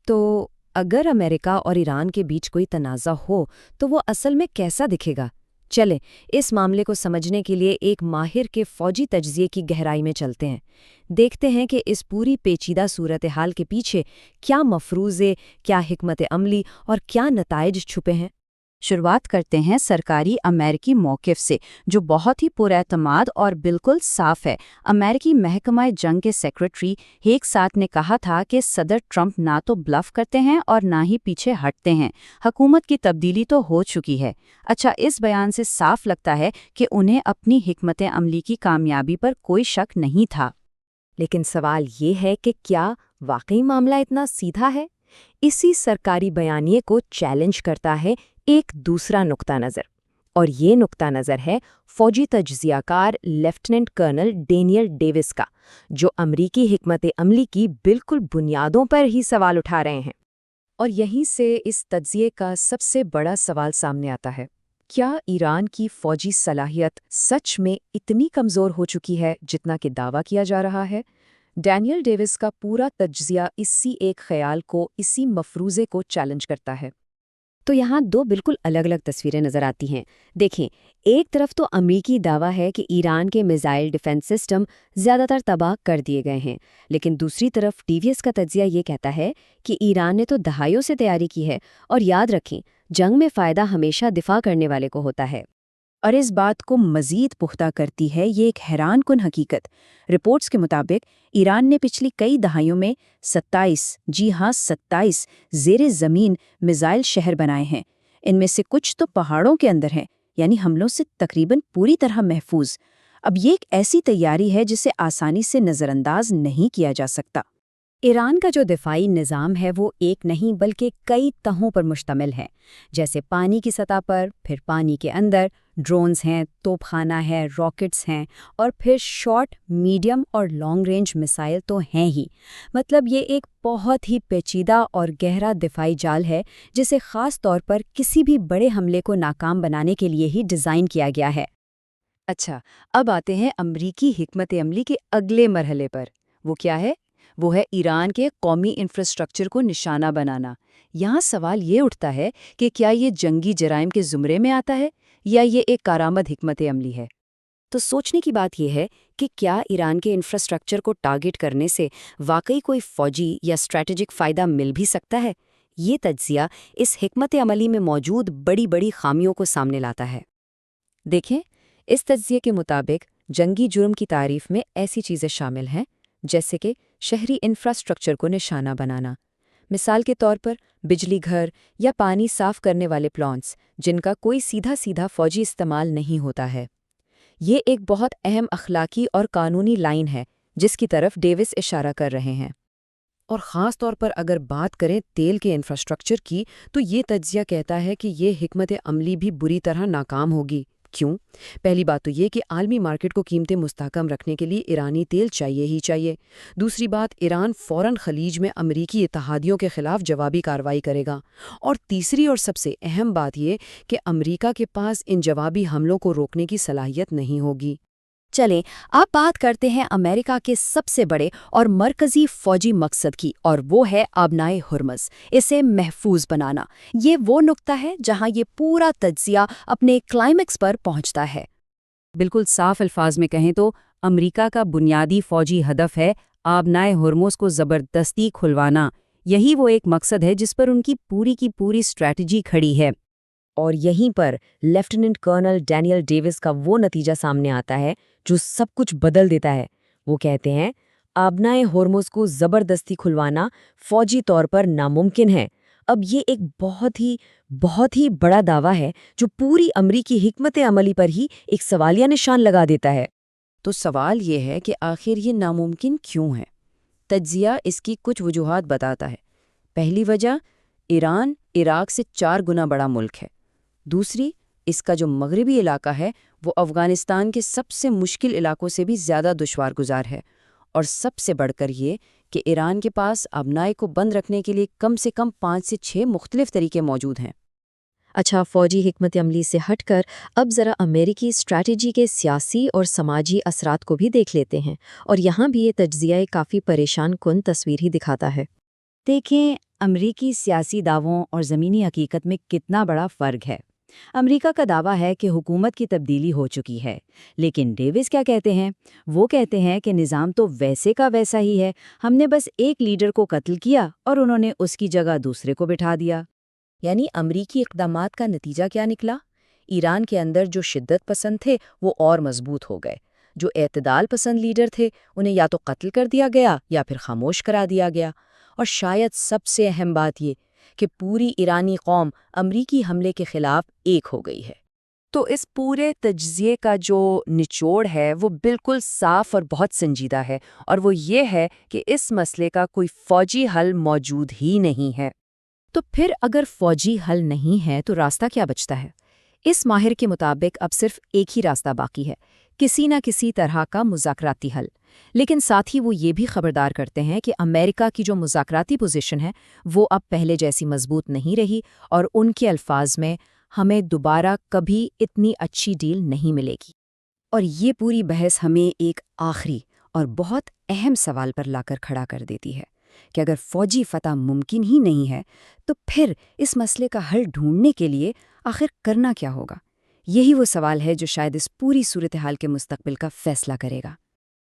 तो अगर अमेरिका और ईरान के बीच कोई तनाज़ा हो तो वो असल में कैसा दिखेगा? चले इस मामले को समझने के लिए एक माहिर के फौजी तज्ज़िये की गहराई में चलते हैं। देखते हैं कि इस पूरी पेचीदा सूरत हाल के पीछे क्या मफरूज़े, क्या हिकमत अमली और क्या नताइज छुपे हैं। शुरुआत करते हैं सरकारी अमेरिकी मौक़िफ़ से, जो बहुत ही पुरएतमाद और बिल्कुल साफ है। अमेरिकी महकमा जंग के सेक्रेटरी हेग साथ ने कहा था कि सदर ट्रंप ना तो ब्लफ करते हैं और ना ही पीछे हटते हैं। हुकूमत की तब्दीली तो हो चुकी है। अच्छा, इस बयान से साफ लगता है कि उन्हें अपनी हिकमत अमली की कामयाबी पर कोई शक नहीं था। लेकिन सवाल ये है कि क्या वाकई मामला इतना सीधा है? इसी सरकारी बयानिए को चैलेंज करता है एक दूसरा नुक्ता नज़र, और ये नुक्ता नज़र है फौजी तज्ज़ियाकार लेफ्टिनेंट कर्नल डेनियल डेविस का, जो अमरीकी हिकमत अमली की बिल्कुल बुनियादों पर ही सवाल उठा रहे हैं। और यहीं से इस तज्ज़िये का सबसे बड़ा सवाल सामने आता है। क्या ईरान की फौजी सलाहियत सच में इतनी कमज़ोर हो चुकी है जितना कि दावा किया जा रहा है? डैनियल डेविस का पूरा तज्ज़िया इसी एक ख्याल को, इसी मफरूज़े को चैलेंज करता है। तो यहाँ दो बिल्कुल अलग अलग तस्वीरें नज़र आती हैं। देखें, एक तरफ तो अमरीकी दावा है कि ईरान के मिसाइल डिफेंस सिस्टम ज़्यादातर तबाह कर दिए गए हैं, लेकिन दूसरी तरफ डेविस का तज्ज़िया ये कहता है कि ईरान ने तो दहाइयों से तैयारी की है, और याद रखें, जंग में फ़ायदा हमेशा दिफा करने वाले को होता है। और इस बात को मज़ीद पुख्ता करती है ये एक हैरानकुन हकीकत। रिपोर्ट्स के मुताबिक ईरान ने पिछली कई दहाइयों में 27, जी हाँ 27 ज़ेरे ज़मीन मिसाइल शहर बनाए हैं। इनमें से कुछ तो पहाड़ों के अंदर हैं, यानी हमलों से तकरीबन पूरी तरह महफूज। अब ये एक ऐसी तैयारी है जिसे आसानी से नज़रअंदाज नहीं किया जा सकता। ईरान का जो दिफाई निज़ाम है वो एक नहीं बल्कि कई तहों पर मुश्तमिल है, जैसे पानी की सतह पर, फिर पानी के अंदर ड्रोन्स हैं, तोपखाना है, रॉकेट्स हैं, और फिर शॉर्ट, मीडियम और लॉन्ग रेंज मिसाइल तो हैं ही। मतलब ये एक बहुत ही पेचीदा और गहरा दिफाई जाल है जिसे ख़ास तौर पर किसी भी बड़े हमले को नाकाम बनाने के लिए ही डिज़ाइन किया गया है। अच्छा, अब आते हैं अमरीकी हिकमत अमली के अगले मरहले पर। वो क्या है? वो है ईरान के कौमी इंफ्रास्ट्रक्चर को निशाना बनाना। यहाँ सवाल ये उठता है कि क्या ये जंगी जराइम के ज़ुमरे में आता है या ये एक कारामद हिकमत अमली है? तो सोचने की बात यह है कि क्या ईरान के इंफ्रास्ट्रक्चर को टारगेट करने से वाकई कोई फौजी या स्ट्रैटेजिक फ़ायदा मिल भी सकता है? ये तज्ज़िया इस हिकमत अमली में मौजूद बड़ी बड़ी खामियों को सामने लाता है। देखें, इस तज्ज़िये के मुताबिक जंगी जुर्म की तारीफ में ऐसी चीज़ें शामिल हैं जैसे कि शहरी इंफ्रास्ट्रक्चर को निशाना बनाना, मिसाल के तौर पर बिजली घर या पानी साफ करने वाले प्लांट्स जिनका कोई सीधा सीधा फौजी इस्तेमाल नहीं होता है। ये एक बहुत अहम अखलाकी और कानूनी लाइन है जिसकी तरफ डेविस इशारा कर रहे हैं। और ख़ास तौर पर अगर बात करें तेल के इंफ्रास्ट्रक्चर की, तो ये तज्ज़िया कहता है कि ये हिकमत अमली भी बुरी तरह नाकाम होगी। क्यों? पहली बात तो ये कि आलमी मार्केट को कीमतें मुस्तहकम रखने के लिए ईरानी तेल चाहिए ही चाहिए। दूसरी बात, ईरान फ़ौरन खलीज में अमरीकी इत्तेहादियों के खिलाफ जवाबी कार्रवाई करेगा। और तीसरी और सबसे अहम बात ये कि अमरीका के पास इन जवाबी हमलों को रोकने की सलाहियत नहीं होगी। चलें, अब बात करते हैं अमेरिका के सबसे बड़े और मरकज़ी फ़ौजी मकसद की, और वो है आबनाए हुर्मुज़, इसे महफूज बनाना। ये वो नुक्ता है जहां ये पूरा तज्ज़िया अपने क्लाइमेक्स पर पहुंचता है। बिल्कुल साफ अल्फाज में कहें तो अमरीका का बुनियादी फ़ौजी हदफ है आबनाए हुर्मुज़ को ज़बरदस्ती खुलवाना। यही वो एक मकसद है जिस पर उनकी पूरी की पूरी स्ट्रैटेजी खड़ी है। और यहीं पर लेफ्टिनेंट कर्नल डैनियल डेविस का वो नतीजा सामने आता है जो सब कुछ बदल देता है। वो कहते हैं, आबनाए हुर्मुज़ को ज़बरदस्ती खुलवाना फ़ौजी तौर पर नामुमकिन है। अब ये एक बहुत ही बड़ा दावा है जो पूरी अमरीकी हिकमत अमली पर ही एक सवालिया निशान लगा देता है। तो सवाल ये है कि आखिर ये नामुमकिन क्यों है? तज्ज़िया इसकी कुछ वजूहात बताता है। पहली वजह, ईरान इराक से 4 गुना बड़ा मुल्क है। दूसरी, इसका जो मगरबी इलाका है वो अफ़गानिस्तान के सबसे मुश्किल इलाकों से भी ज़्यादा दुश्वार गुजार है। और सबसे बढ़कर ये कि ईरान के पास आबनाए को बंद रखने के लिए कम से कम 5 से 6 मुख्तलिफ तरीके मौजूद हैं। अच्छा, फ़ौजी हिकमत अमली से हटकर अब ज़रा अमेरिकी स्ट्रैटेजी के सियासी और समाजी असरात को भी देख लेते हैं, और यहाँ भी ये तज्ज़िया काफ़ी परेशान कुन तस्वीर ही दिखाता है। دیکھیں، امریکی سیاسی دعووں اور زمینی حقیقت میں کتنا بڑا فرق ہے۔ امریکہ کا دعویٰ ہے کہ حکومت کی تبدیلی ہو چکی ہے، لیکن ڈیوس کیا کہتے ہیں؟ وہ کہتے ہیں کہ نظام تو ویسے کا ویسا ہی ہے، ہم نے بس ایک لیڈر کو قتل کیا اور انہوں نے اس کی جگہ دوسرے کو بٹھا دیا۔ یعنی امریکی اقدامات کا نتیجہ کیا نکلا؟ ایران کے اندر جو شدت پسند تھے وہ اور مضبوط ہو گئے، جو اعتدال پسند لیڈر تھے انہیں یا تو قتل کر دیا گیا یا پھر خاموش کرا دیا گیا، اور شاید سب سے اہم بات یہ کہ پوری ایرانی قوم امریکی حملے کے خلاف ایک ہو گئی ہے۔ تو اس پورے تجزیے کا جو نچوڑ ہے وہ بالکل صاف اور بہت سنجیدہ ہے، اور وہ یہ ہے کہ اس مسئلے کا کوئی فوجی حل موجود ہی نہیں ہے۔ تو پھر اگر فوجی حل نہیں ہے تو راستہ کیا بچتا ہے؟ اس ماہر کے مطابق اب صرف ایک ہی راستہ باقی ہے، کسی نہ کسی طرح کا مذاکراتی حل۔ لیکن ساتھ ہی وہ یہ بھی خبردار کرتے ہیں کہ امریکہ کی جو مذاکراتی پوزیشن ہے وہ اب پہلے جیسی مضبوط نہیں رہی، اور ان کے الفاظ میں ہمیں دوبارہ کبھی اتنی اچھی ڈیل نہیں ملے گی۔ اور یہ پوری بحث ہمیں ایک آخری اور بہت اہم سوال پر لا کر کھڑا کر دیتی ہے کہ اگر فوجی فتح ممکن ہی نہیں ہے تو پھر اس مسئلے کا حل ڈھونڈنے کے لیے آخر کرنا کیا ہوگا؟ یہی وہ سوال ہے جو شاید اس پوری صورتحال کے مستقبل کا فیصلہ کرے گا۔